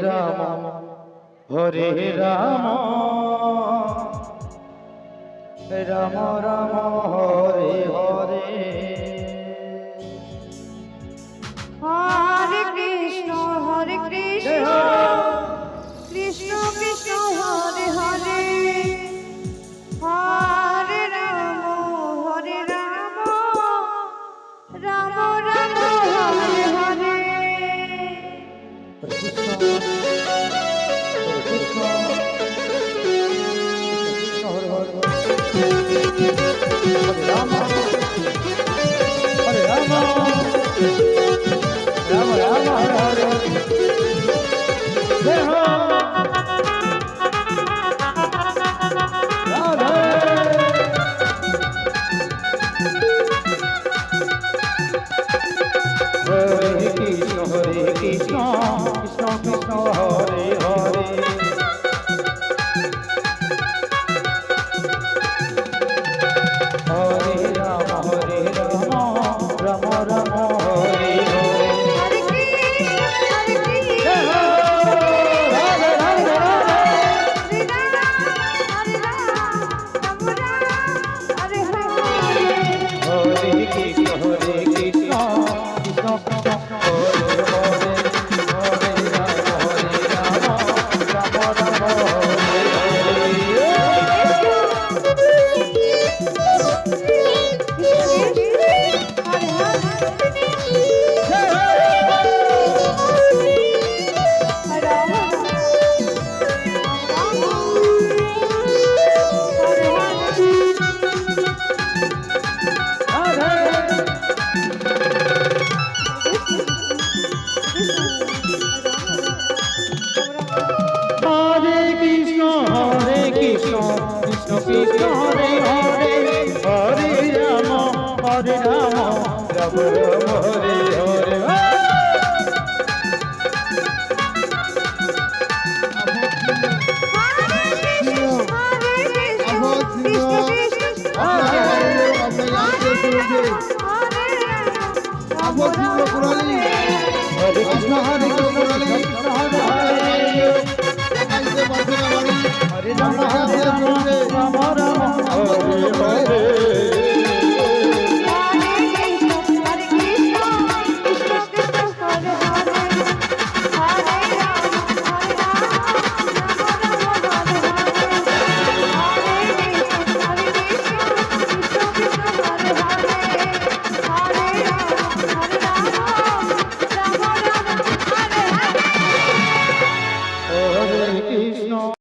Ram Hare Ram Ram Ram Hare Hare Hare Krishna Krishna Krishna Hare Hare Hare Ram Ram Ram Hare Hare Hare Krishna, Krishna Krishna Hare Hare. Hare Rama, Rama Rama Hare Hare. Hare Krishna, Radha Radha Radha. Hare Krishna, Krishna Krishna Hare Hare. Hare Rama, Rama Rama Hare Krishna Krishna Hare Hare Hare Rama Rama Rama Hare Hare Hare Rama Hare Hare